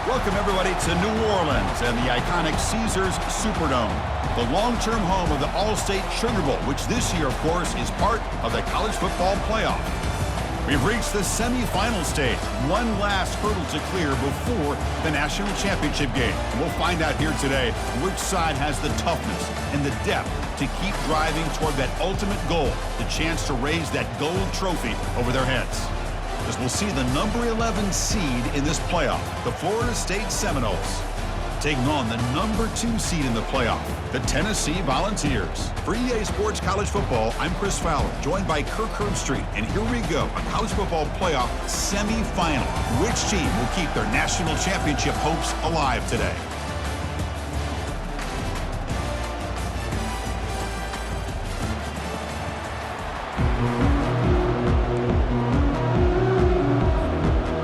Welcome, everybody, to New Orleans and the iconic Caesars Superdome, the long-term home of the All-State Sugar Bowl, which this year, of course, is part of the college football playoff. We've reached the semifinal stage, one last hurdle to clear before the national championship game. We'll find out here today which side has the toughness and the depth to keep driving toward that ultimate goal, the chance to raise that gold trophy over their heads. As we'll see the number 11 seed in this playoff, the Florida State Seminoles, taking on the number 2 seed in the playoff, the Tennessee Volunteers. For EA Sports College Football, I'm Chris Fowler, joined by Kirk Herbstreit, and here we go, a college football playoff semifinal. Which team will keep their national championship hopes alive today?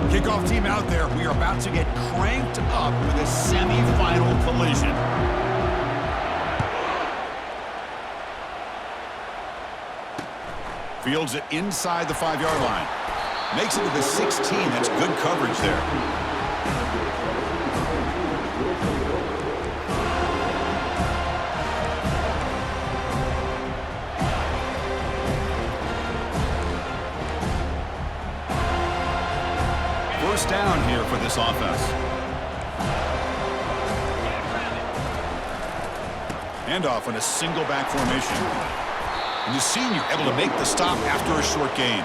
Kickoff team out there. We are about to get cranked up with a semifinal collision. Fields it inside the 5-yard line. Makes it to the 16. That's good coverage there. First down here for this offense. Handoff in a single back formation. And the senior able to make the stop after a short gain.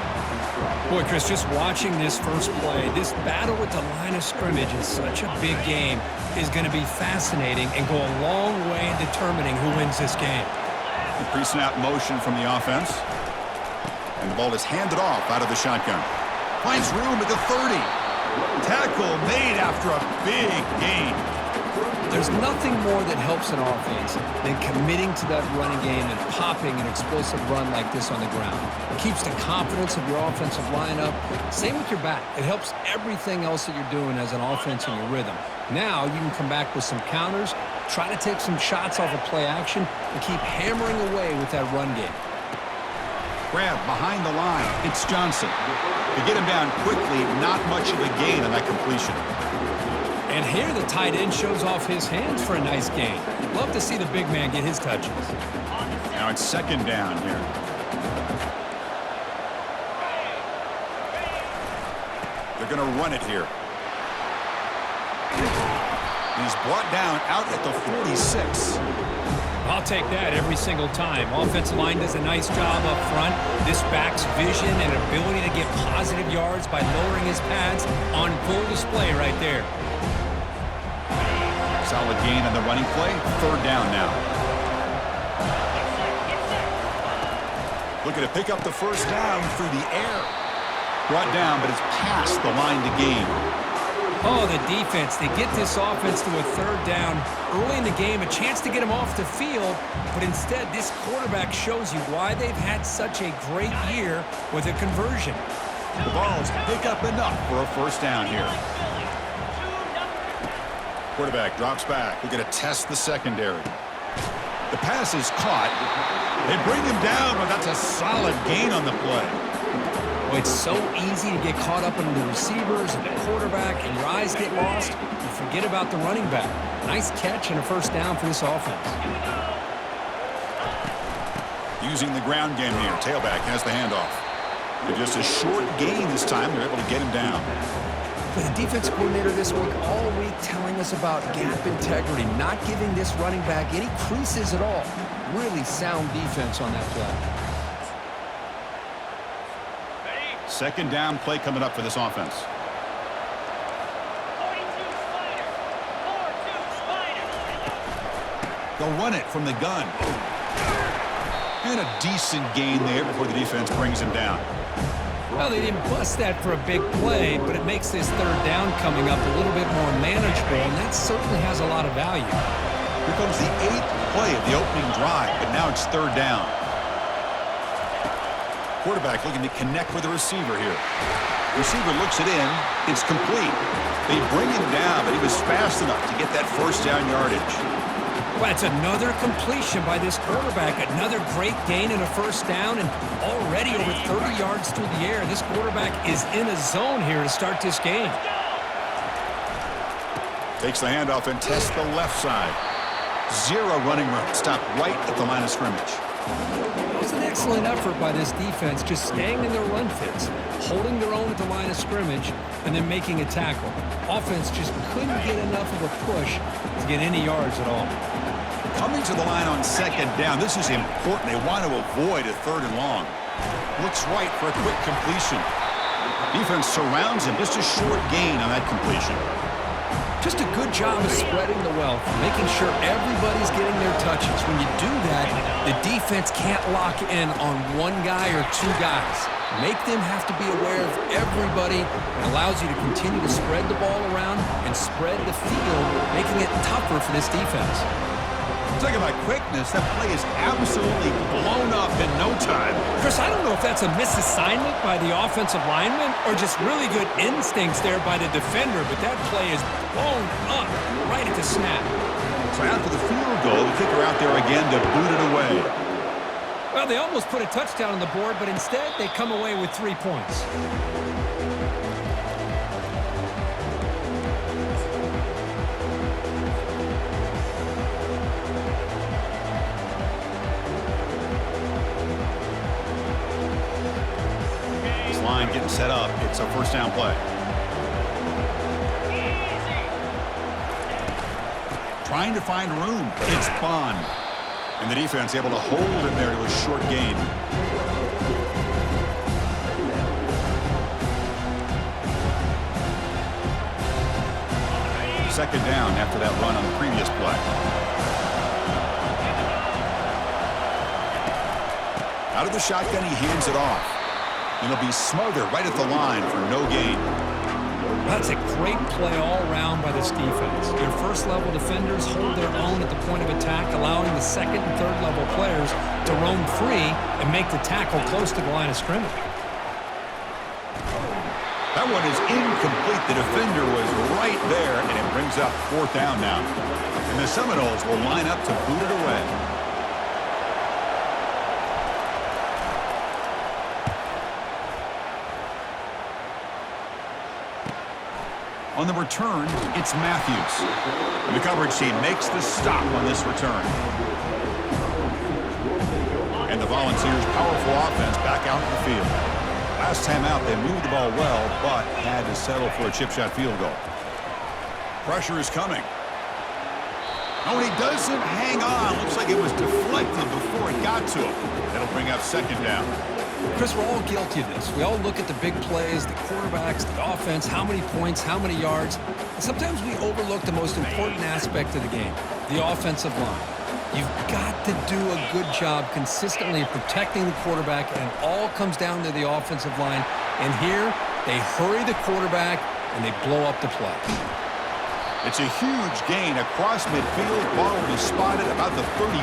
Boy, Chris, just watching this first play, this battle with the line of scrimmage in such a big game is going to be fascinating and go a long way in determining who wins this game. The pre-snap motion from the offense. And the ball is handed off out of the shotgun. Finds room at the 30. Tackle made after a big gain. There's nothing more that helps an offense than committing to that running game and popping an explosive run like this on the ground. It keeps the confidence of your offensive lineup. Same with your back. It helps everything else that you're doing as an offense in your rhythm. Now you can come back with some counters, try to take some shots off of play action, and keep hammering away with that run game. Grab behind the line. It's Johnson. To get him down quickly, not much of a gain on that completion. And here the tight end shows off his hands for a nice gain. Love to see the big man get his touches. Now it's second down here. They're going to run it here. He's brought down out at the 46. I'll take that every single time. Offensive line does a nice job up front. This back's vision and ability to get positive yards by lowering his pads on full display right there. Solid gain on the running play. Third down now. Looking to pick up the first down through the air. Brought down, but it's past the line to gain. Oh, the defense, they get this offense to a third down early in the game, a chance to get him off the field, but instead this quarterback shows you why they've had such a great year with a conversion. The balls pick up enough for a first down here. Quarterback drops back. We're going to test the secondary. The pass is caught. They bring him down, but that's a solid gain on the play. It's so easy to get caught up in the receivers and the quarterback, and your eyes get lost. You forget about the running back. Nice catch and a first down for this offense. Using the ground game here. Tailback has the handoff. With just a short gain this time, they're able to get him down. For the defense coordinator this week, all week telling us about gap integrity, not giving this running back any creases at all. Really sound defense on that play. Second down play coming up for this offense. They'll run it from the gun. And a decent gain there before the defense brings him down. Well, they didn't bust that for a big play, but it makes this third down coming up a little bit more manageable, and that certainly has a lot of value. Here comes the 8th play of the opening drive, but now it's third down. Quarterback looking to connect with the receiver here. Receiver looks it in. It's complete. They bring him down, but he was fast enough to get that first down yardage. Well, it's another completion by this quarterback. Another great gain and a first down, and already over 30 yards through the air. This quarterback is in a zone here to start this game. Takes the handoff and tests the left side. Zero running room. Stopped right at the line of scrimmage. It was an excellent effort by this defense, just staying in their run fits, holding their own at the line of scrimmage, and then making a tackle. Offense just couldn't get enough of a push to get any yards at all. Coming to the line on second down. This is important. They want to avoid a third and long. Looks right for a quick completion. Defense surrounds him. Just a short gain on that completion. Just a good job of spreading the wealth, making sure everybody's getting their touches. When you do that, the defense can't lock in on one guy or two guys. Make them have to be aware of everybody. It allows you to continue to spread the ball around and spread the field, making it tougher for this defense. Talking about quickness, that play is absolutely blown up in no time. Chris, I don't know if that's a misassignment by the offensive lineman or just really good instincts there by the defender, but that play is blown up right at the snap. So after the field goal, the kicker out there again to boot it away. Well, they almost put a touchdown on the board, but instead they come away with 3 points. Line getting set up. It's a first down play. Trying to find room. It's Bond. And the defense able to hold him there to a short gain. Second down after that run on the previous play. Out of the shotgun, he hands it off. And he'll be smothered right at the line for no gain. That's a great play all around by this defense. Your first-level defenders hold their own at the point of attack, allowing the second and third-level players to roam free and make the tackle close to the line of scrimmage. That one is incomplete. The defender was right there, and it brings up fourth down now. And the Seminoles will line up to boot it away. On the return, it's Matthews. And the coverage team makes the stop on this return. And the Volunteers' powerful offense back out in the field. Last time out, they moved the ball well, but had to settle for a chip shot field goal. Pressure is coming. Oh, and he doesn't hang on. Looks like it was deflected before it got to him. That'll bring up second down. Chris, we're all guilty of this. We all look at the big plays, the quarterbacks, the offense, how many points, how many yards. And sometimes we overlook the most important aspect of the game, the offensive line. You've got to do a good job consistently protecting the quarterback, and it all comes down to the offensive line. And here, they hurry the quarterback, and they blow up the play. It's a huge gain across midfield. Ball will be spotted about the 31.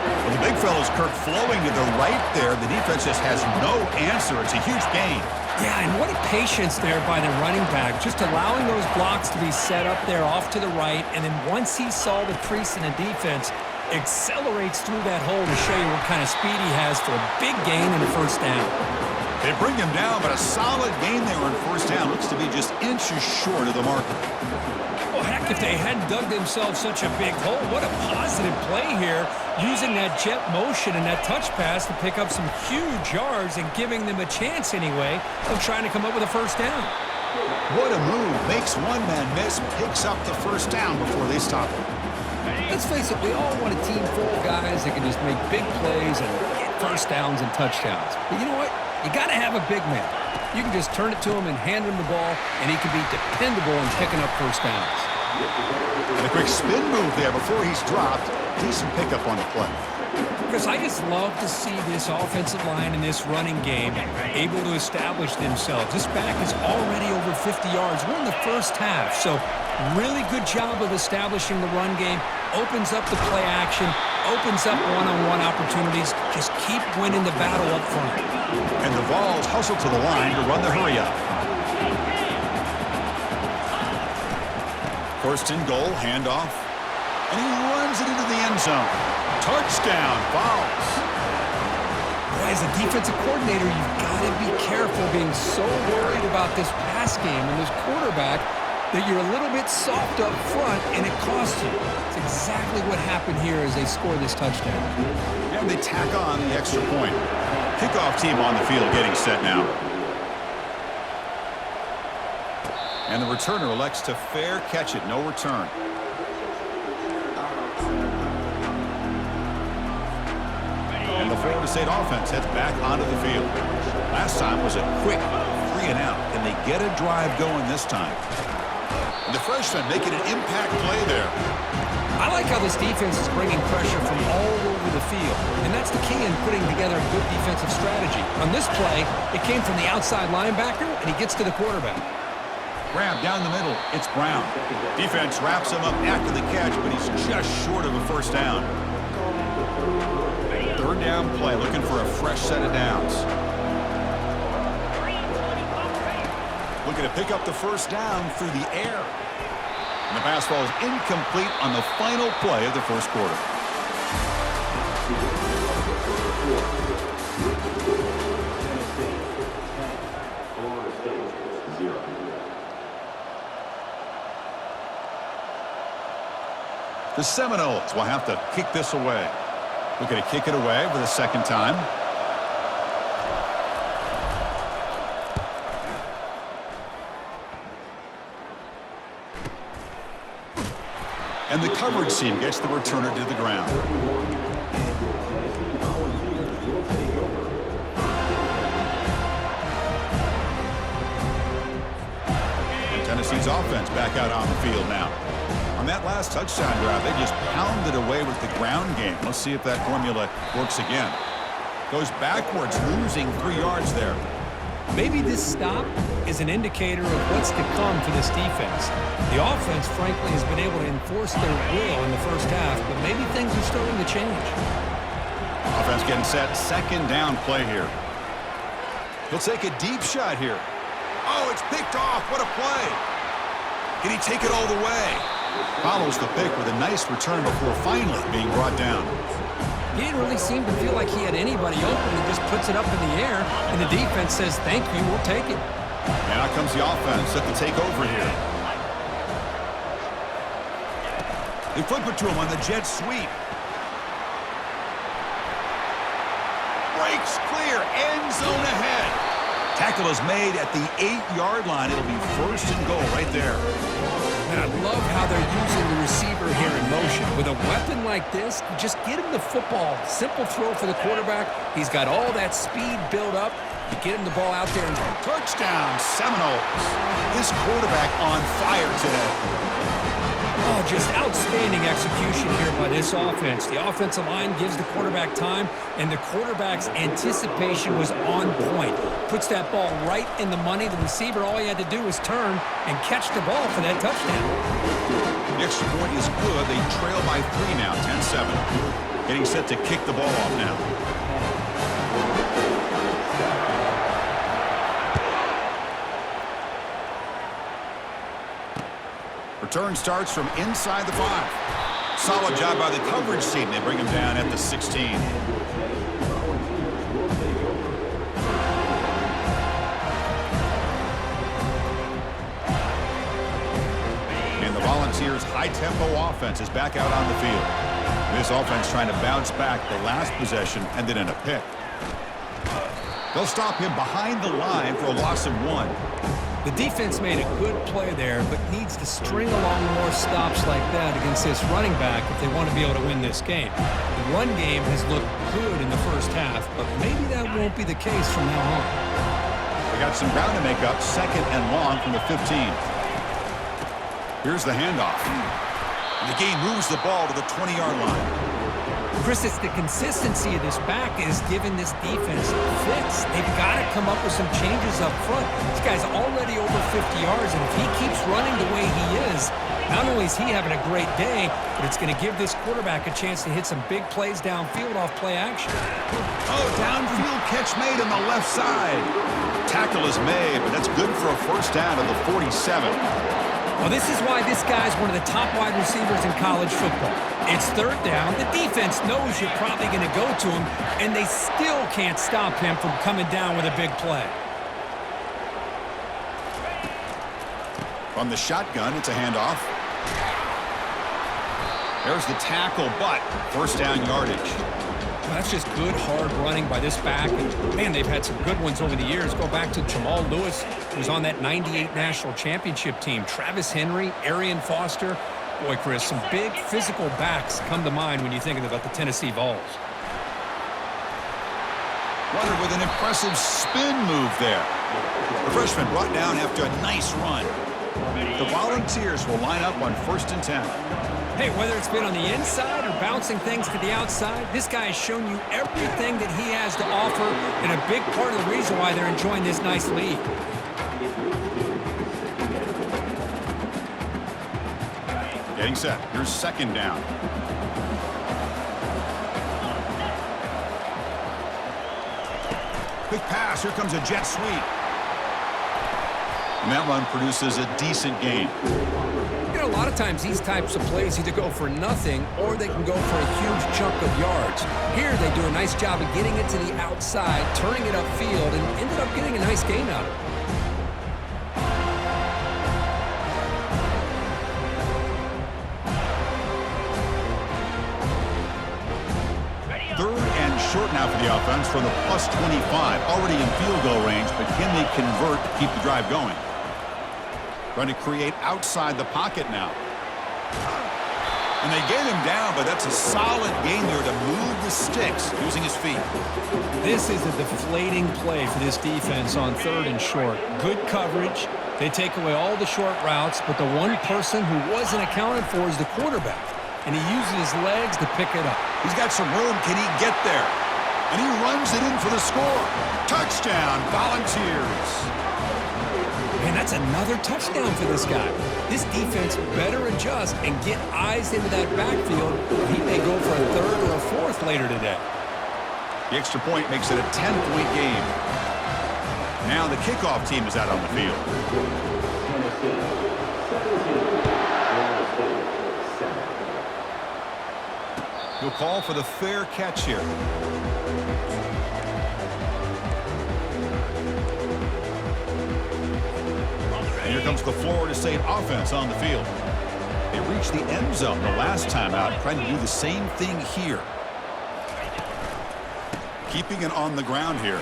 Well, the big fella's Kirk flowing to the right there. The defense just has no answer. It's a huge gain. Yeah, and what a patience there by the running back, just allowing those blocks to be set up there off to the right, and then once he saw the crease in the defense, accelerates through that hole to show you what kind of speed he has for a big gain and a first down. They bring him down, but a solid gain there on first down. Looks to be just inches short of the marker. Well, heck, if they hadn't dug themselves such a big hole, what a positive play here, using that jet motion and that touch pass to pick up some huge yards and giving them a chance anyway of trying to come up with a first down. What a move. Makes one man miss, picks up the first down before they stop him. Let's face it, we all want a team full of guys that can just make big plays and get first downs and touchdowns. But you know what? You got to have a big man. You can just turn it to him and hand him the ball, and he can be dependable in picking up first downs. And a quick spin move there before he's dropped. Decent pickup on the play. Chris, I just love to see this offensive line and this running game able to establish themselves. This back is already over 50 yards. We're in the first half, so really good job of establishing the run game. Opens up the play action, opens up one-on-one opportunities. Just keep winning the battle up front. And the Vols hustle to the line to run the hurry-up. First and goal, handoff. And he runs it into the end zone. Touchdown, Vols. Boy, as a defensive coordinator, you've got to be careful being so worried about this pass game and this quarterback that you're a little bit soft up front, and it costs you. It's exactly what happened here as they score this touchdown. And they tack on the extra point. Kickoff team on the field getting set now. And the returner elects to fair catch it, no return. And the Florida State offense heads back onto the field. Last time was a quick 3 and out. Can they get a drive going this time? And the freshman making an impact play there. I like how this defense is bringing pressure from all over the field, and that's the key in putting together a good defensive strategy. On this play, it came from the outside linebacker, and he gets to the quarterback. Grab down the middle. It's Brown. Defense wraps him up after the catch, but he's just short of a first down. Third down play, looking for a fresh set of downs. Looking to pick up the first down through the air. And the pass ball is incomplete on the final play of the first quarter. The Seminoles will have to kick this away. Looking to kick it away for the second time. And the coverage team gets the returner to the ground. And Tennessee's offense back out on the field now. On that last touchdown drive, they just pounded away with the ground game. Let's see if that formula works again. Goes backwards, losing 3 yards there. Maybe this stop is an indicator of what's to come for this defense. The offense, frankly, has been able to enforce their will in the first half, but maybe things are starting to change. Offense getting set. Second down play here. He'll take a deep shot here. Oh, it's picked off. What a play. Can he take it all the way? Follows the pick with a nice return before finally being brought down. He didn't really seem to feel like he had anybody open and just puts it up in the air, and the defense says, thank you, we'll take it. And out comes the offense set to take over here. They flip it to him on the jet sweep. Breaks clear, end zone ahead. Tackle is made at the 8-yard line. It'll be first and goal right there. And I love how they're using the receiver here in motion. With a weapon like this, just get him the football. Simple throw for the quarterback. He's got all that speed built up. You get him the ball out there. And touchdown, Seminoles. This quarterback on fire today. Oh, just outstanding execution here by this offense. The offensive line gives the quarterback time, and the quarterback's anticipation was on point. Puts that ball right in the money. The receiver, all he had to do was turn and catch the ball for that touchdown. The extra point is good. They trail by 3 now, 10-7. Getting set to kick the ball off now. Return starts from inside the 5. Solid job by the coverage team. They bring him down at the 16. And the Volunteers' high-tempo offense is back out on the field. This offense trying to bounce back. The last possession ended in a pick. They'll stop him behind the line for a loss of 1. The defense made a good play there, but needs to string along more stops like that against this running back if they want to be able to win this game. The run game has looked good in the first half, but maybe that won't be the case from now on. They got some ground to make up, second and long from the 15. Here's the handoff. And the game moves the ball to the 20-yard line. Chris, it's the consistency of this back is giving this defense fits. They've got to come up with some changes up front. This guy's already over 50 yards, and if he keeps running the way he is, not only is he having a great day, but it's going to give this quarterback a chance to hit some big plays downfield off play action. Oh, downfield catch made on the left side. Tackle is made, but that's good for a first down at the 47. Well, this is why this guy's one of the top wide receivers in college football. It's third down. The defense knows you're probably going to go to him, and they still can't stop him from coming down with a big play. From the shotgun, it's a handoff. There's the tackle, but first down yardage. Well, that's just good, hard running by this back. And, man, they've had some good ones over the years. Go back to Jamal Lewis, who was on that '98 National Championship team. Travis Henry, Arian Foster. Boy, Chris, some big physical backs come to mind when you're thinking about the Tennessee Vols. Runner with an impressive spin move there. The freshman brought down after a nice run. The Volunteers will line up on 1st and 10. Hey, whether it's been on the inside or bouncing things to the outside, this guy has shown you everything that he has to offer, and a big part of the reason why they're enjoying this nice lead. Getting set. Here's 2nd down. Quick pass. Here comes a jet sweep. And that run produces a decent gain. You know, a lot of times these types of plays either go for nothing or they can go for a huge chunk of yards. Here they do a nice job of getting it to the outside, turning it upfield, and ended up getting a nice gain out of it. 3rd and short now for the offense from the +25. Already in field goal range, but can they convert to keep the drive going? Trying to create outside the pocket now. And they get him down, but that's a solid gain there to move the sticks using his feet. This is a deflating play for this defense on 3rd and short. Good coverage. They take away all the short routes, but the one person who wasn't accounted for is the quarterback. And he uses his legs to pick it up. He's got some room. Can he get there? And he runs it in for the score. Touchdown, Volunteers. Man, that's another touchdown for this guy. This defense better adjust and get eyes into that backfield. He may go for a 3rd or a 4th later today. The extra point makes it a 10-point game. Now the kickoff team is out on the field. He'll call for the fair catch here. And here comes the Florida State offense on the field. They reached the end zone the last time out, trying to do the same thing here. Keeping it on the ground here.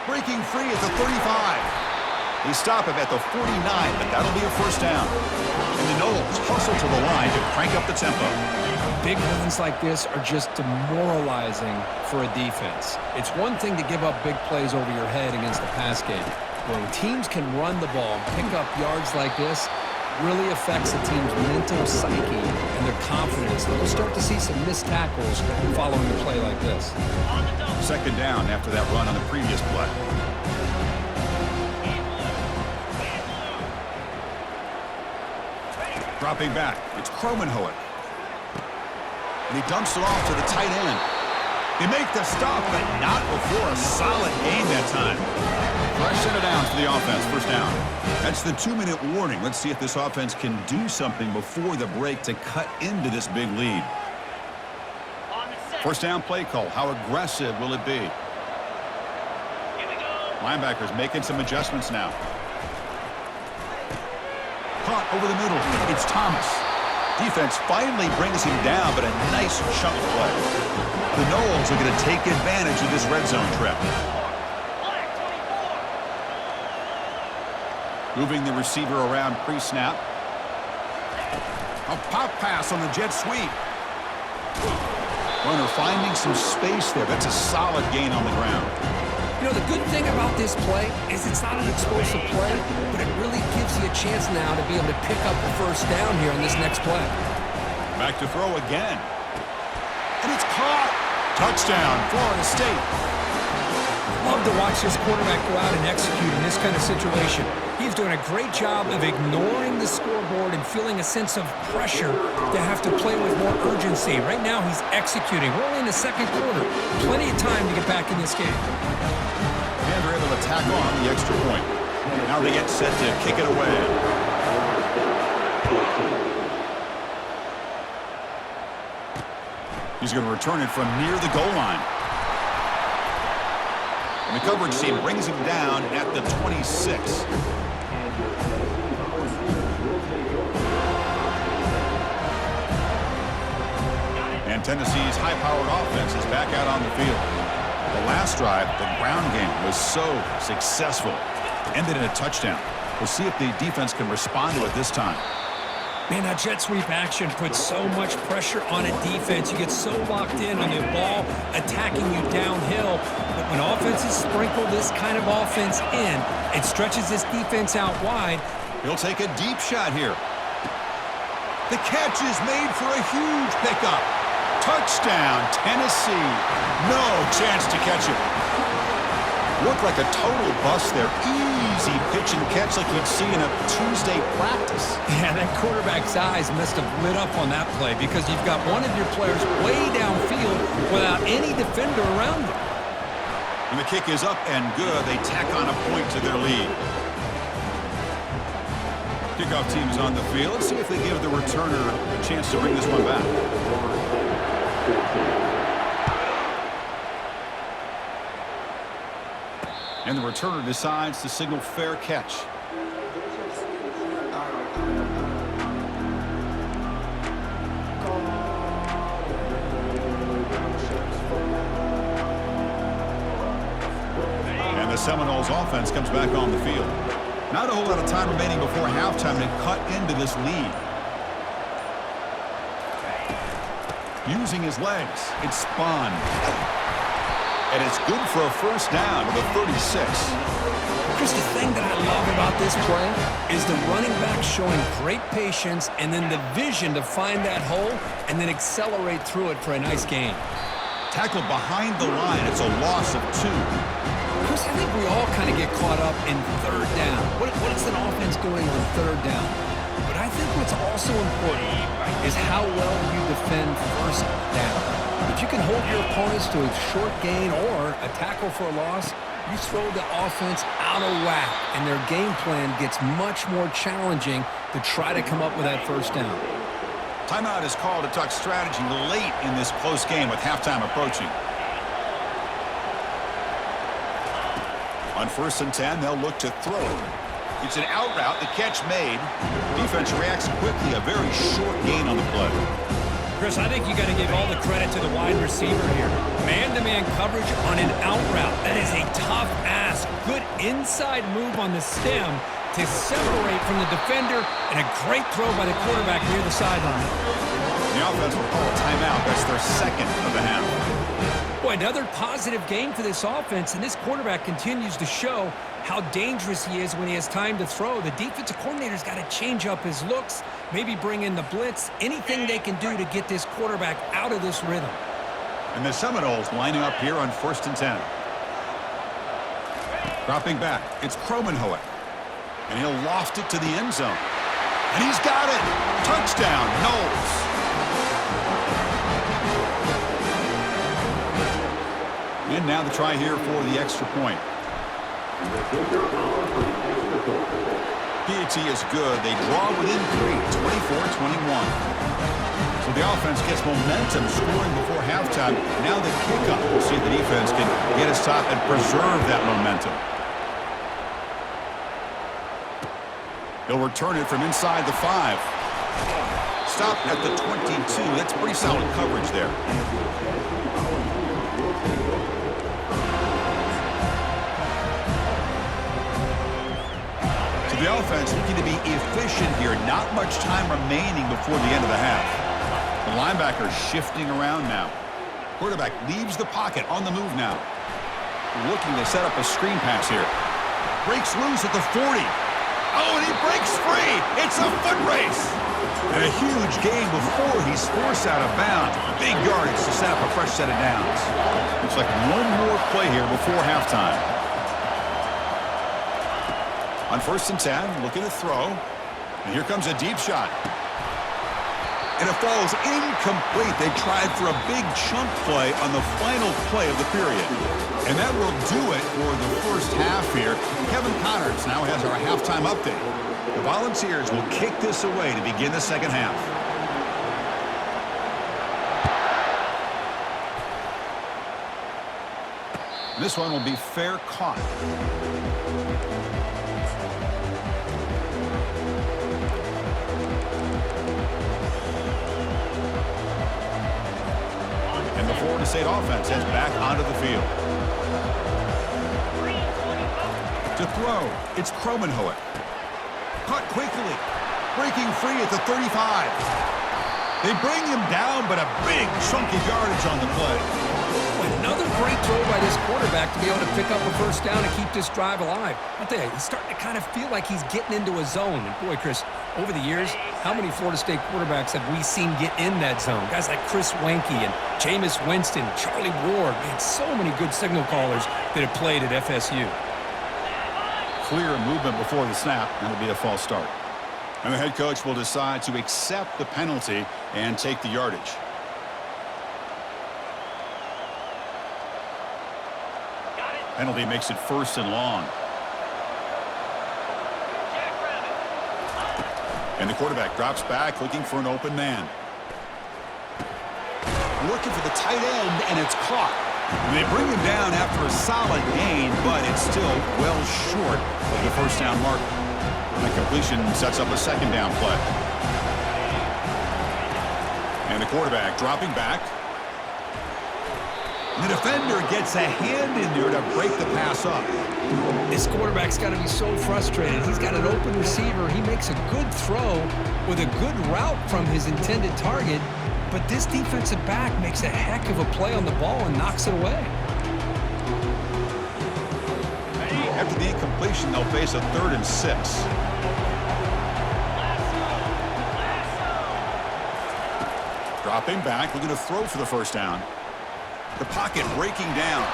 Breaking free at the 35. They stop him at the 49, but that'll be a first down. And the Noles hustle to the line to crank up the tempo. Big runs like this are just demoralizing for a defense. It's one thing to give up big plays over your head against the pass game. When teams can run the ball, pick up yards like this, really affects the team's mental psyche and their confidence. They'll start to see some missed tackles following a play like this. 2nd down after that run on the previous play. Dropping back, it's Kromenhoek. And he dumps it off to the tight end. They make the stop, but not before a solid gain that time. Fresh set it down for the offense, first down. That's the 2-minute warning. Let's see if this offense can do something before the break to cut into this big lead. First down play call. How aggressive will it be? Linebackers making some adjustments now. Caught over the middle. It's Thomas. Defense finally brings him down, but a nice chunk play. The Noles are going to take advantage of this red zone trip. Moving the receiver around pre-snap. A pop pass on the jet sweep. Runner finding some space there. That's a solid gain on the ground. You know, the good thing about this play is it's not an explosive play, but it really gives you a chance now to be able to pick up the first down here on this next play. Back to throw again. And it's caught. Touchdown, Florida State. Love to watch this quarterback go out and execute in this kind of situation. He's doing a great job of ignoring the scoreboard and feeling a sense of pressure to have to play with more urgency. Right now, he's executing. We're only in the 2nd quarter. Plenty of time to get back in this game. And they're able to tack on the extra point. Now they get set to kick it away. He's going to return it from near the goal line. And the coverage team brings him down at the 26. Tennessee's high-powered offense is back out on the field. The last drive, the ground game, was so successful. Ended in a touchdown. We'll see if the defense can respond to it this time. Man, that jet sweep action puts so much pressure on a defense. You get so locked in on the ball attacking you downhill. But when offenses sprinkle this kind of offense in, it stretches this defense out wide. He'll take a deep shot here. The catch is made for a huge pickup. Touchdown, Tennessee. No chance to catch it. Looked like a total bust there. Easy pitch and catch like you'd see in a Tuesday practice. Yeah, that quarterback's eyes must have lit up on that play because you've got one of your players way downfield without any defender around him. And the kick is up and good. They tack on a point to their lead. Kickoff team is on the field. Let's see if they give the returner a chance to bring this one back. And the returner decides to signal fair catch. And the Seminoles offense comes back on the field. Not a whole lot of time remaining before halftime to cut into this lead. Using his legs, it's spun. And it's good for a first down to the 36. Chris, the thing that I love about this play is the running back showing great patience and then the vision to find that hole and then accelerate through it for a nice gain. Tackled behind the line. It's a loss of 2. Chris, I think we all kind of get caught up in third down. What is an offense doing on third down? But I think what's also important is how well you defend first down. If you can hold your opponents to a short gain or a tackle for a loss, you throw the offense out of whack, and their game plan gets much more challenging to try to come up with that first down. Timeout is called to talk strategy late in this close game with halftime approaching. On 1st and 10, they'll look to throw. It's an out route, the catch made. Defense reacts quickly, a very short gain on the play. Chris, I think you got to give all the credit to the wide receiver here. Man-to-man coverage on an out route. That is a tough ask. Good inside move on the stem to separate from the defender, and a great throw by the quarterback near the sideline. The offense will call a timeout. That's their second of the half. Boy, another positive game for this offense, and this quarterback continues to show how dangerous he is when he has time to throw. The defensive coordinator's got to change up his looks, maybe bring in the blitz, anything they can do to get this quarterback out of this rhythm. And the Seminoles lining up here on 1st and 10. Dropping back, it's Kromenhoek. And he'll loft it to the end zone. And he's got it! Touchdown, Noles! And now the try here for the extra point. PAT is good. They draw within 3, 24-21. So the offense gets momentum scoring before halftime. Now the kickoff. We'll see if the defense can get a stop and preserve that momentum. He'll return it from inside the 5. Stop at the 22. That's pretty solid coverage there. So the offense looking to be efficient here. Not much time remaining before the end of the half. The linebacker shifting around now. Quarterback leaves the pocket on the move now. Looking to set up a screen pass here. Breaks loose at the 40. Oh, and he breaks free. It's a foot race. And a huge gain before he's forced out of bounds. Big yardage to set up a fresh set of downs. Looks like one more play here before halftime. On 1st and 10, looking to throw. And here comes a deep shot. And it falls incomplete. They tried for a big chunk play on the final play of the period. And that will do it for the first half here. Kevin Connors now has our halftime update. The Volunteers will kick this away to begin the second half. This one will be fair caught. Florida State offense heads back onto the field. To throw, it's Kromenhoek. Caught quickly. Breaking free at the 35. They bring him down, but a big chunk of yardage on the play. Another great throw by this quarterback to be able to pick up a first down and keep this drive alive. I'll tell you, he's starting to kind of feel like he's getting into a zone. And boy, Chris, over the years, how many Florida State quarterbacks have we seen get in that zone? Guys like Chris Wenke and Jameis Winston, Charlie Ward. Man, so many good signal callers that have played at FSU. Clear movement before the snap, and it'll be a false start. And the head coach will decide to accept the penalty and take the yardage. Penalty makes it 1st and long. And the quarterback drops back looking for an open man. Looking for the tight end, and it's caught. They bring him down after a solid gain, but it's still well short of the first down mark. The completion sets up a 2nd down play. And the quarterback dropping back. The defender gets a hand in there to break the pass up. This quarterback's got to be so frustrated. He's got an open receiver. He makes a good throw with a good route from his intended target, but this defensive back makes a heck of a play on the ball and knocks it away. After the incompletion, they'll face a 3rd and 6. Dropping back, looking to throw for the first down. The pocket breaking down.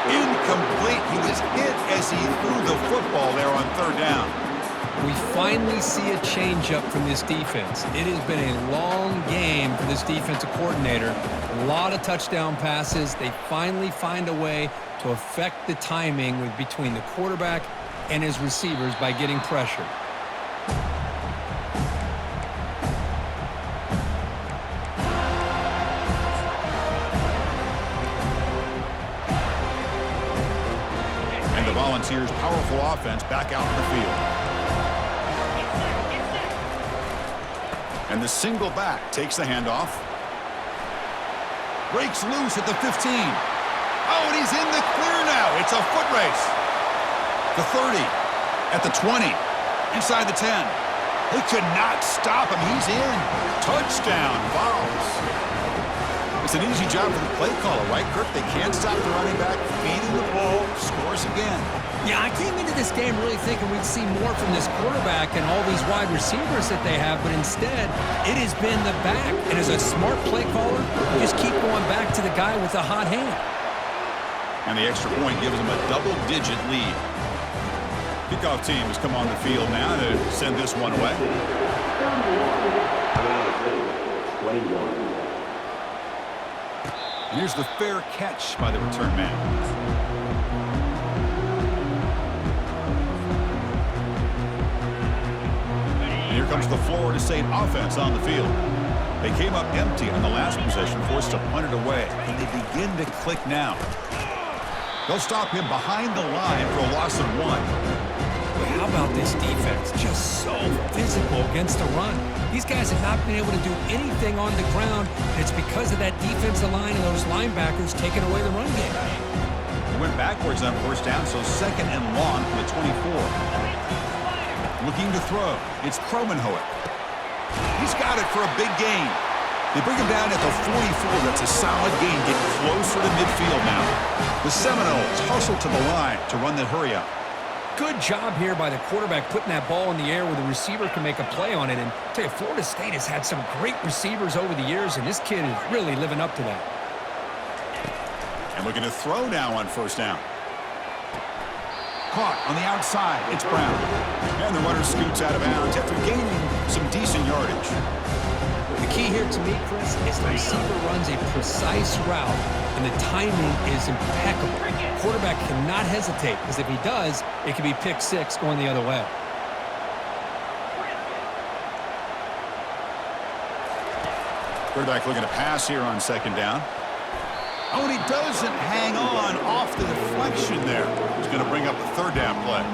Incomplete. He was hit as he threw the football there on 3rd down. We finally see a change-up from this defense. It has been a long game for this defensive coordinator. A lot of touchdown passes. They finally find a way to affect the timing between the quarterback and his receivers by getting pressure. Volunteers' powerful offense back out in the field. And the single back takes the handoff. Breaks loose at the 15. Oh, and he's in the clear now. It's a foot race. The 30. At the 20. Inside the 10. They could not stop him. He's in. Touchdown, Vols. It's an easy job for the play caller, right, Kirk? They can't stop the running back, feeding the ball, scores again. Yeah, I came into this game really thinking we'd see more from this quarterback and all these wide receivers that they have, but instead, it has been the back. And as a smart play caller, you just keep going back to the guy with the hot hand. And the extra point gives them a double-digit lead. Kickoff team has come on the field now to send this one away. 21. And here's the fair catch by the return man. And here comes the Florida State offense on the field. They came up empty on the last possession, forced to punt it away. And they begin to click now. They'll stop him behind the line for a loss of 1. How about this defense? Just so physical against the run. These guys have not been able to do anything on the ground. It's because of that defensive line and those linebackers taking away the run game. He went backwards on first down, so 2nd and long from the 24. Looking to throw. It's Kromenhoek. He's got it for a big gain. They bring him down at the 44. That's a solid gain. Get closer to midfield now. The Seminoles hustle to the line to run the hurry up. Good job here by the quarterback putting that ball in the air where the receiver can make a play on it. And I'll tell you, Florida State has had some great receivers over the years, and this kid is really living up to that. And looking to throw now on first down. Caught on the outside. It's Brown. And the runner scoots out of bounds after gaining some decent yardage. The key here to me, Chris, is the receiver runs a precise route, and the timing is impeccable. Quarterback cannot hesitate, because if he does, it could be pick 6 going the other way. Quarterback looking to pass here on 2nd down. Oh, and he doesn't hang on off the deflection there. He's going to bring up the 3rd down play.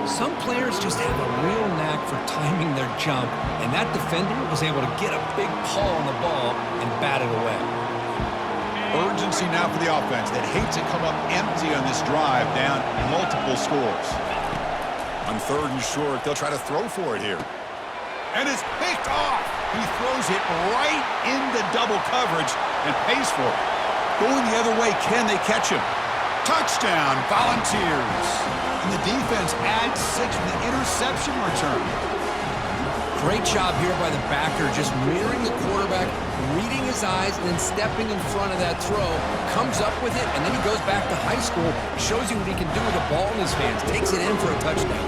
Some players just have a real knack for timing their jump, and that defender was able to get a big paw on the ball and bat it away. urgency now for the offense. They'd hate to come up empty on this drive, down multiple scores. On 3rd and short, they'll try to throw for it here. And it's picked off. He throws it right into double coverage and pays for it. Going the other way, can they catch him? Touchdown, Volunteers. And the defense adds 6 with the interception return. Great job here by the backer, just mirroring the quarterback, reading his eyes, and then stepping in front of that throw. Comes up with it, and then he goes back to high school, shows you what he can do with the ball in his hands, takes it in for a touchdown.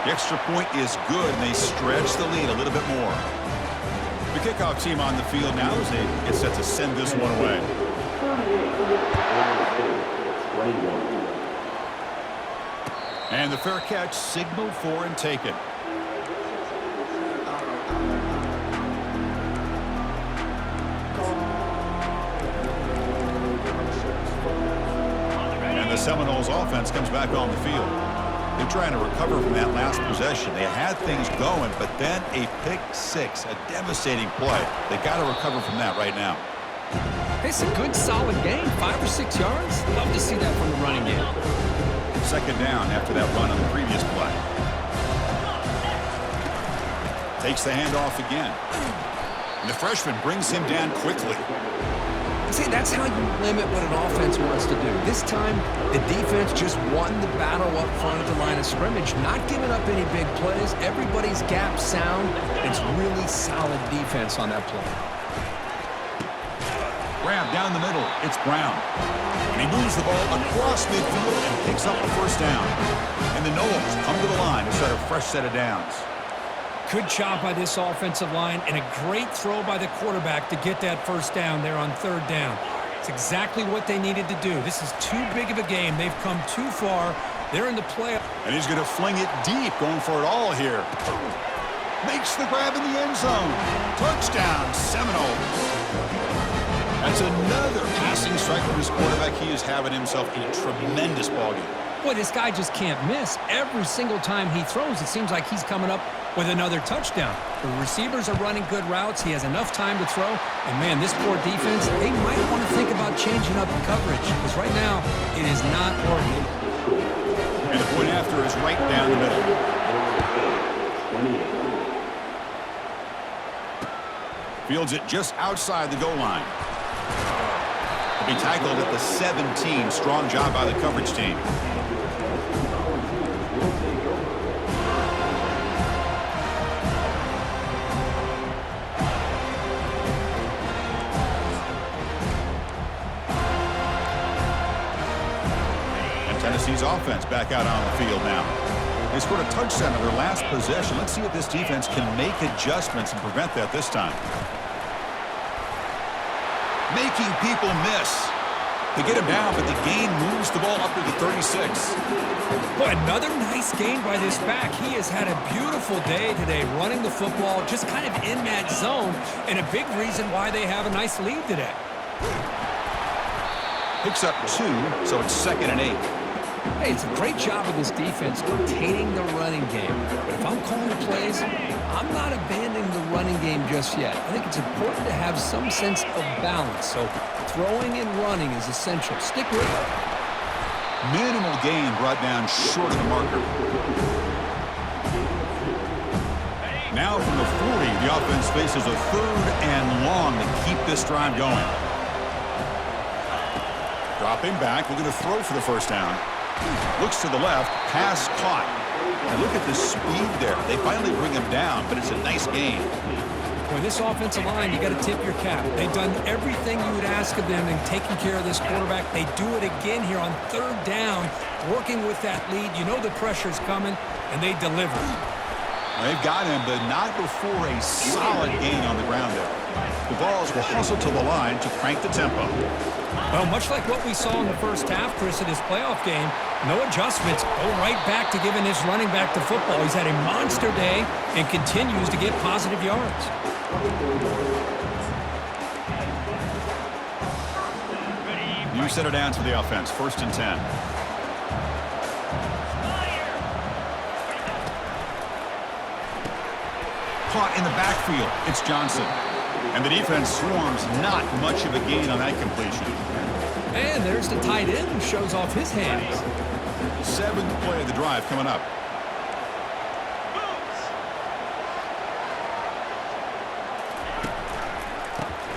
The extra point is good, and they stretch the lead a little bit more. The kickoff team on the field now as they get set to send this one away. 21. And the fair catch signaled for and taken. And the Seminoles offense comes back on the field. They're trying to recover from that last possession. They had things going, but then a pick 6, a devastating play. They got to recover from that right now. It's a good, solid game, 5 or 6 yards. Love to see that from the running game. 2nd down after that run on the previous play. Takes the handoff again. And the freshman brings him down quickly. See, that's how you limit what an offense wants to do. This time, the defense just won the battle up front at the line of scrimmage, not giving up any big plays. Everybody's gap sound. It's really solid defense on that play. Grab down the middle. It's Brown. And he moves the ball across midfield and picks up the 1st down. And the Noles come to the line to start a fresh set of downs. Good job by this offensive line and a great throw by the quarterback to get that 1st down there on 3rd down. It's exactly what they needed to do. This is too big of a game. They've come too far. They're in the playoff. And he's going to fling it deep, going for it all here. Makes the grab in the end zone. Touchdown, Seminoles. That's another passing strike from his quarterback. He is having himself a tremendous ballgame. Boy, this guy just can't miss. Every single time he throws, it seems like he's coming up with another touchdown. The receivers are running good routes. He has enough time to throw. And, man, this poor defense, they might want to think about changing up the coverage because right now it is not working. And the point after is right down the middle. 28. Fields it just outside the goal line. He'll be tackled at the 17. Strong job by the coverage team. And Tennessee's offense back out on the field now. They scored a touchdown on their last possession. Let's see if this defense can make adjustments and prevent that this time. Making people miss. They get him down, but the gain moves the ball up to the 36. Boy, another nice gain by this back. He has had a beautiful day today running the football, just kind of in that zone, and a big reason why they have a nice lead today. Picks up 2, so it's 2nd and 8. Hey, it's a great job of this defense containing the running game. But if I'm calling the plays, I'm not abandoning the running game just yet. I think it's important to have some sense of balance. So throwing and running is essential. Stick with it. Minimal gain brought down short of the marker. Now from the 40, the offense faces a 3rd and long to keep this drive going. Dropping back, looking to throw for the 1st down. Looks to the left, pass caught. And look at the speed there. They finally bring him down, but it's a nice gain. Boy, this offensive line, you got to tip your cap. They've done everything you would ask of them in taking care of this quarterback. They do it again here on 3rd down, working with that lead. You know the pressure's coming, and they deliver. They've got him, but not before a solid gain on the ground there. The Vols will hustle to the line to crank the tempo. Well, much like what we saw in the 1st half, Chris, in his playoff game, no adjustments. Go right back to giving his running back the football. He's had a monster day and continues to get positive yards. New center downs for the offense. 1st and 10. Caught in the backfield. It's Johnson. And the defense swarms, not much of a gain on that completion. And there's the tight end who shows off his hands. 7th play of the drive coming up.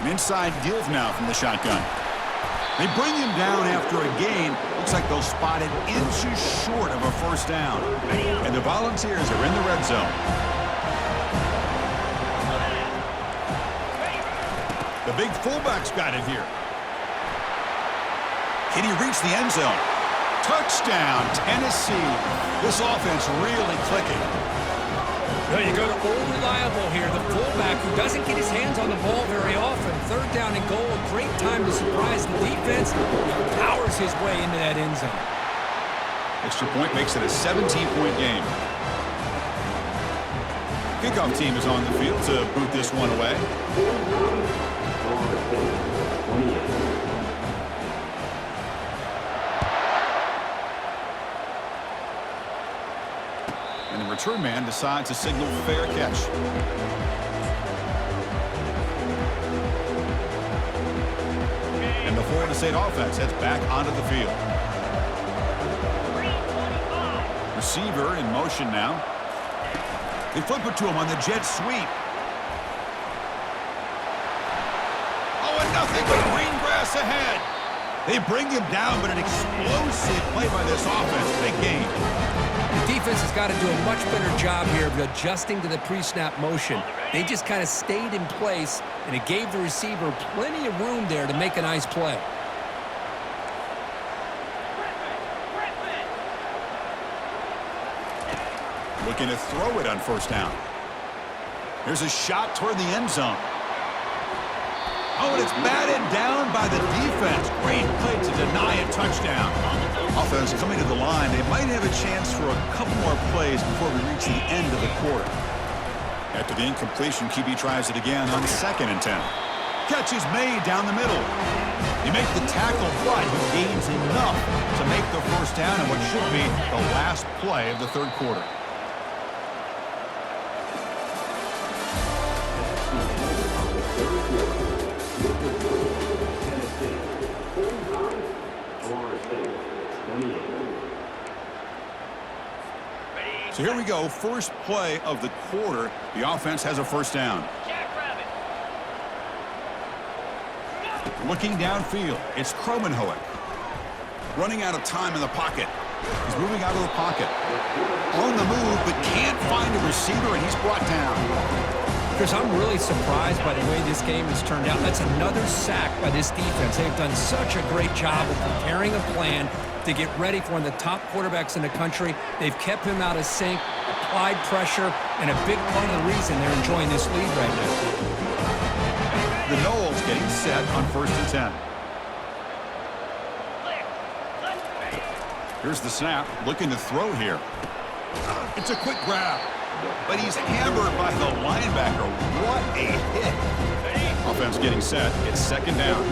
An inside give now from the shotgun. They bring him down after a gain. Looks like they'll spot it inches short of a first down. And the Volunteers are in the red zone. The big fullback's got it here. Can he reach the end zone? Touchdown, Tennessee. This offense really clicking. Well, you go to old reliable here, the fullback who doesn't get his hands on the ball very often. 3rd down and goal, a great time to surprise the defense. He powers his way into that end zone. Extra point makes it a 17-point game. Kickoff team is on the field to boot this one away. And the return man decides to signal fair catch. And the Florida State offense heads back onto the field. Receiver in motion now. They flip it to him on the jet sweep. Oh, and nothing but green grass ahead. They bring him down, but an explosive play by this offense. Big game. The defense has got to do a much better job here of adjusting to the pre-snap motion. They just kind of stayed in place, and it gave the receiver plenty of room there to make a nice play. Looking to throw it on first down. Here's a shot toward the end zone. Oh, and it's batted down by the defense. Great play to deny a touchdown. Offense coming to the line. They might have a chance for a couple more plays before we reach the end of the quarter. After the incompletion, QB tries it again on 2nd and 10. Catch is made down the middle. He makes the tackle, but he gains enough to make the first down in what should be the last play of the 3rd quarter. So here we go, first play of the quarter. The offense has a first down. Looking downfield, it's Kromenhoek. Running out of time in the pocket. He's moving out of the pocket. On the move, but can't find a receiver, and he's brought down. Chris, I'm really surprised by the way this game has turned out. That's another sack by this defense. They've done such a great job of preparing a plan to get ready for one of the top quarterbacks in the country. They've kept him out of sync, applied pressure, and a big part of the reason they're enjoying this lead right now. The Noles getting set on 1st and 10. Here's the snap, looking to throw here. It's a quick grab, but he's hammered by the linebacker. What a hit. Offense getting set. It's 2nd down.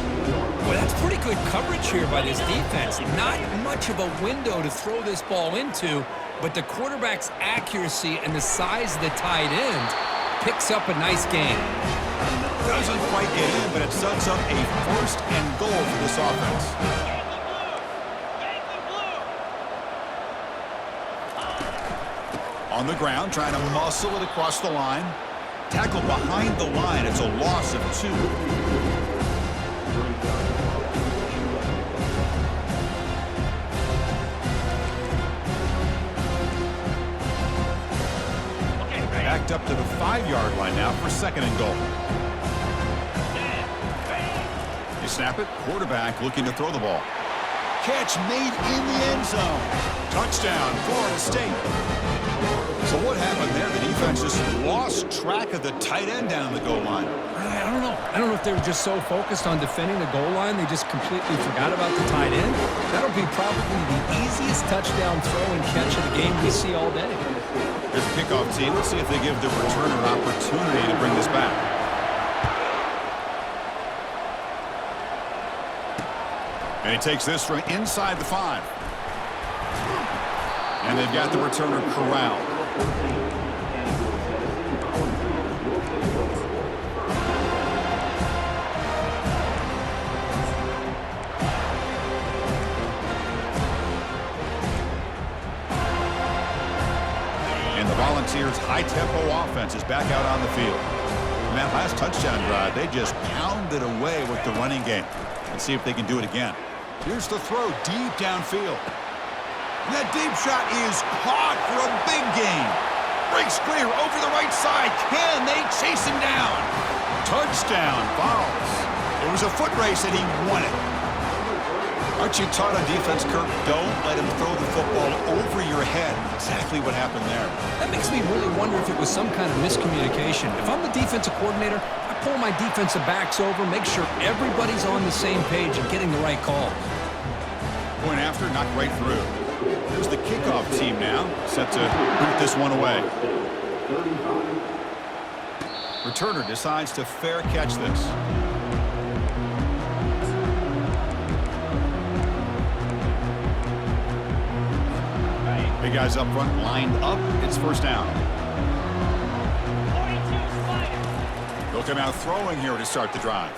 Well, that's pretty good coverage here by this defense. Not much of a window to throw this ball into, but the quarterback's accuracy and the size of the tight end picks up a nice gain. Doesn't quite get in, but it sets up a 1st and goal for this offense. On the ground, trying to muscle it across the line. Tackled behind the line. It's a loss of 2. Backed up to the 5-yard line now for 2nd and goal. They snap it. Quarterback looking to throw the ball. Catch made in the end zone. Touchdown, Florida State. So what happened there? The defense just lost track of the tight end down the goal line. I don't know. I don't know if they were just so focused on defending the goal line they just completely forgot about the tight end. That'll be probably the easiest touchdown throw and catch of the game we see all day. Here's the kickoff team. Let's see if they give the returner an opportunity to bring this back. And he takes this from inside the 5. And they've got the returner corralled. high-tempo offense is back out on the field. And that last touchdown drive, they just pounded away with the running game. Let's see if they can do it again. Here's the throw deep downfield. And that deep shot is caught for a big gain. Breaks clear over the right side. Can they chase him down? Touchdown, Vols. It was a foot race and he won it. Aren't you taught on defense, Kirk? Don't let him throw the football over your head. Exactly what happened there. That makes me really wonder if it was some kind of miscommunication. If I'm the defensive coordinator, I pull my defensive backs over, make sure everybody's on the same page and getting the right calls. Point after, knocked right through. Here's the kickoff team now, set to boot this one away. Returner decides to fair catch this. Big guys up front lined up. It's first down. They'll come out throwing here to start the drive.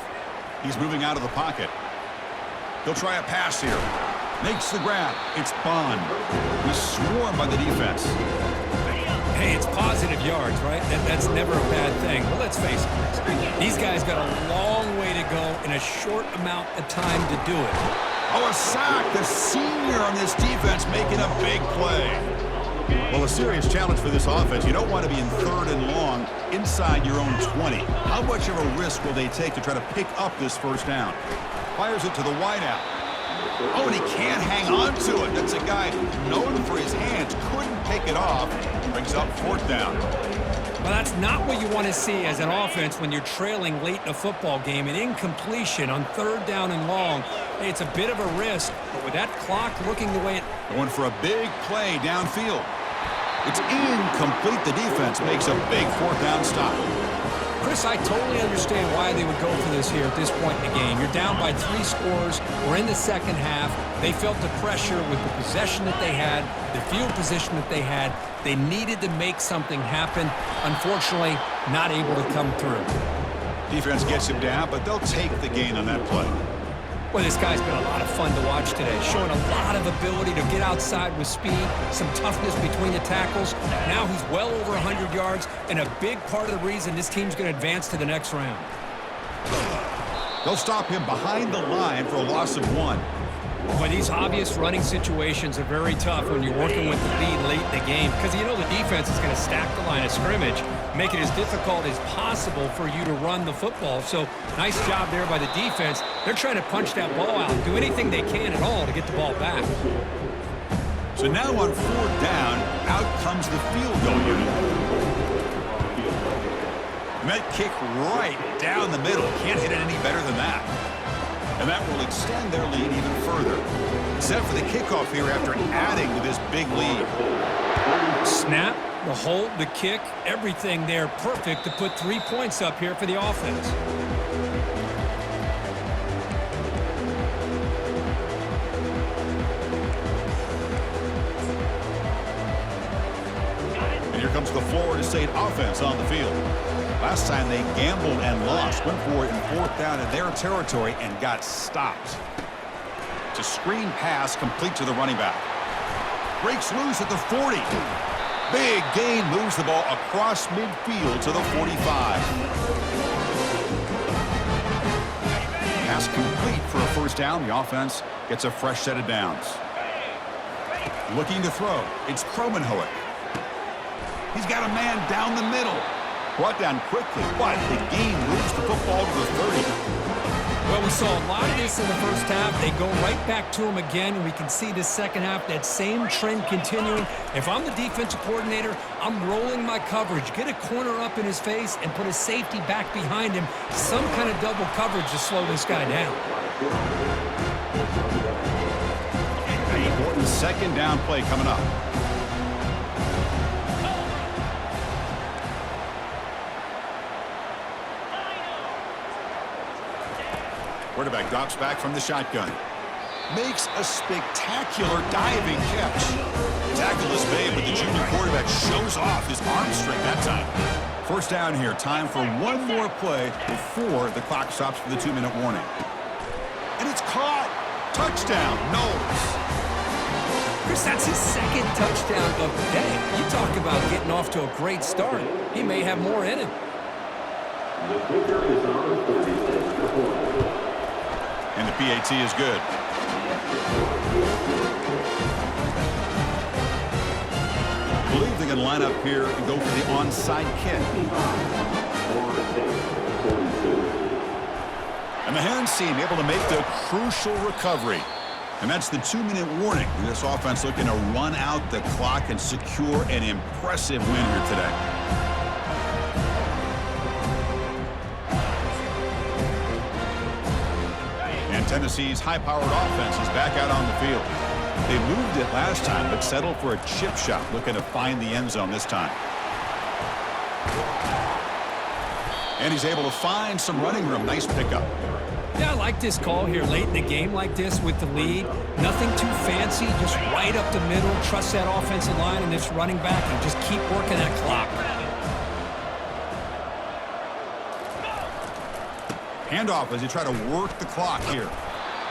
He's moving out of the pocket. He'll try a pass here. Makes the grab. It's Bond. He's swarmed by the defense. Hey, it's positive yards, right? That's never a bad thing. But let's face it, these guys got a long way to go in a short amount of time to do it. Oh, a sack. The senior on this defense making a big play. Well, a serious challenge for this offense. You don't want to be in third and long inside your own 20. How much of a risk will they take to try to pick up this first down? Fires it to the wideout. Oh, and he can't hang on to it. That's a guy known for his hands. Couldn't pick it off. Brings up fourth down. Well, that's not what you want to see as an offense when you're trailing late in a football game. An incompletion on third down and long. Hey, it's a bit of a risk, but with that clock looking the way it... Going for a big play downfield. It's incomplete. The defense makes a big fourth down stop. Chris, I totally understand why they would go for this here at this point in the game. You're down by 3 scores. We're in the second half. They felt the pressure with the possession that they had, the field position that they had. They needed to make something happen. Unfortunately, not able to come through. Defense gets him down, but they'll take the gain on that play. Well, this guy's been a lot of fun to watch today, showing a lot of ability to get outside with speed, some toughness between the tackles. Now he's well over 100 yards, and a big part of the reason this team's going to advance to the next round. They'll stop him behind the line for a loss of 1. Well, these obvious running situations are very tough when you're working with the lead late in the game because you know the defense is going to stack the line of scrimmage, make it as difficult as possible for you to run the football. So nice job there by the defense. They're trying to punch that ball out, do anything they can at all to get the ball back. So now on fourth down, out comes the field goal unit. And that kick right down the middle. Can't hit it any better than that. And that will extend their lead even further. Set for the kickoff here after adding to this big lead. Snap, the hold, the kick, everything there perfect to put 3 points up here for the offense. And here comes the Florida State offense on the field. Last time they gambled and lost, went for it in fourth down in their territory and got stopped. It's a screen pass complete to the running back. Breaks loose at the 40. Big gain, moves the ball across midfield to the 45. Pass complete for a first down. The offense gets a fresh set of downs. Looking to throw. It's Kromenhoek. He's got a man down the middle. Brought down quickly, but the gain moves the football to the 30. Well, we saw a lot of this in the first half. They go right back to him again, and we can see the second half, that same trend continuing. If I'm the defensive coordinator, I'm rolling my coverage. Get a corner up in his face and put a safety back behind him. Some kind of double coverage to slow this guy down. An important second down play coming up. Quarterback drops back from the shotgun. Makes a spectacular diving catch. Tackle is made, but the junior quarterback shows off his arm strength that time. First down here. Time for one more play before the clock stops for the 2-minute warning. And it's caught. Touchdown, Knowles. Chris, that's his second touchdown of the day. You talk about getting off to a great start. He may have more in him. The kicker is on 30, extra point. And the PAT is good. I believe they can line up here and go for the onside kick. And the hands team able to make the crucial recovery. And that's the 2-minute warning. This offense looking to run out the clock and secure an impressive win here today. And Tennessee's high-powered offense is back out on the field. They moved it last time, but settled for a chip shot, looking to find the end zone this time. And he's able to find some running room. Nice pickup. Yeah, I like this call here late in the game like this with the lead. Nothing too fancy, just right up the middle. Trust that offensive line and this running back and just keep working that clock. Handoff as you try to work the clock here.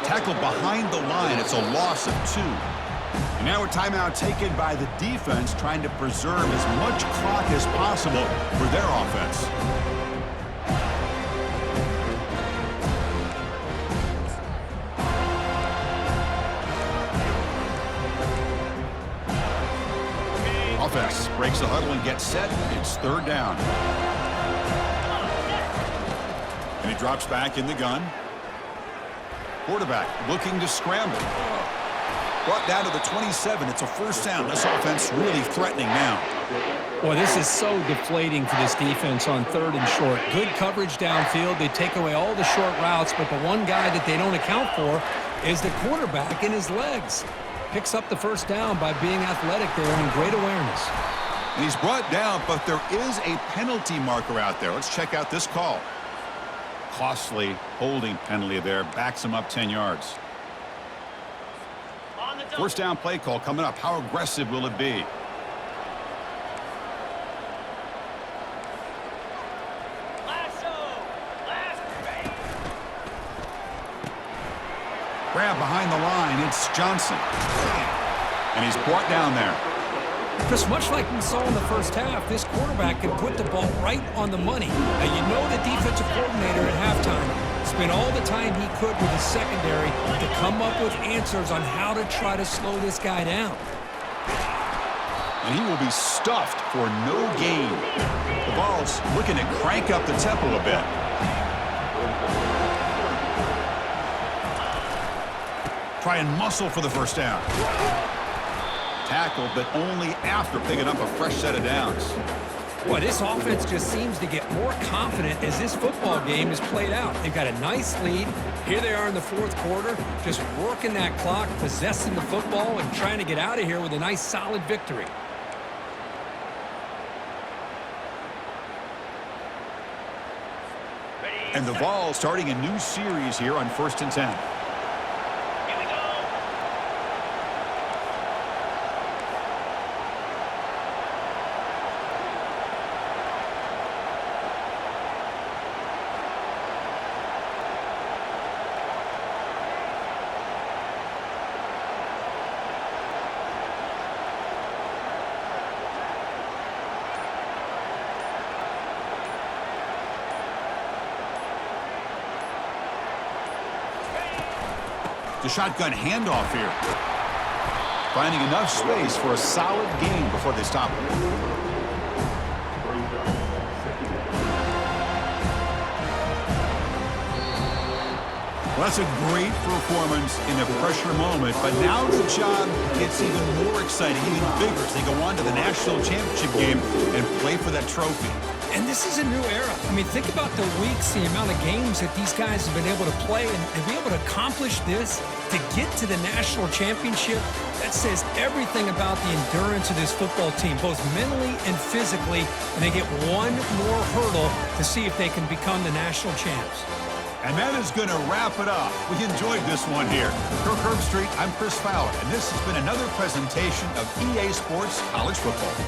Tackled behind the line. It's a loss of 2. And now a timeout taken by the defense, trying to preserve as much clock as possible for their offense. Offense breaks the huddle and gets set. It's 3rd down. And he drops back in the gun. Quarterback looking to scramble. Brought down to the 27. It's a 1st down. This offense really threatening now. Boy, this is so deflating for this defense on 3rd and short. Good coverage downfield. They take away all the short routes, but the one guy that they don't account for is the quarterback and his legs. Picks up the 1st down by being athletic there and great awareness. And he's brought down, but there is a penalty marker out there. Let's check out this call. Costly holding penalty there. Backs him up 10 yards. 1st down play call coming up. How aggressive will it be? Grab behind the line. It's Johnson. And he's brought down there. Chris, much like we saw in the 1st half, this quarterback can put the ball right on the money. Now, you know the defensive coordinator at halftime spent all the time he could with his secondary to come up with answers on how to try to slow this guy down. And he will be stuffed for no gain. The ball's looking to crank up the tempo a bit. Try and muscle for the 1st down. Tackled, but only after picking up a fresh set of downs. Boy, this offense just seems to get more confident as this football game is played out. They've got a nice lead. Here they are in the 4th quarter, just working that clock, possessing the football, and trying to get out of here with a nice, solid victory. And the Vols starting a new series here on 1st and 10. The shotgun handoff here. Finding enough space for a solid gain before they stop it. Well, that's a great performance in a pressure moment, but now the job gets even more exciting, even bigger as they go on to the national championship game and play for that trophy. And this is a new era. I mean, think about the weeks, the amount of games that these guys have been able to play and be able to accomplish this, to get to the national championship. That says everything about the endurance of this football team, both mentally and physically. And they get one more hurdle to see if they can become the national champs. And that is going to wrap it up. We enjoyed this one here. Kirk Herbstreit, I'm Chris Fowler, and this has been another presentation of EA Sports College Football.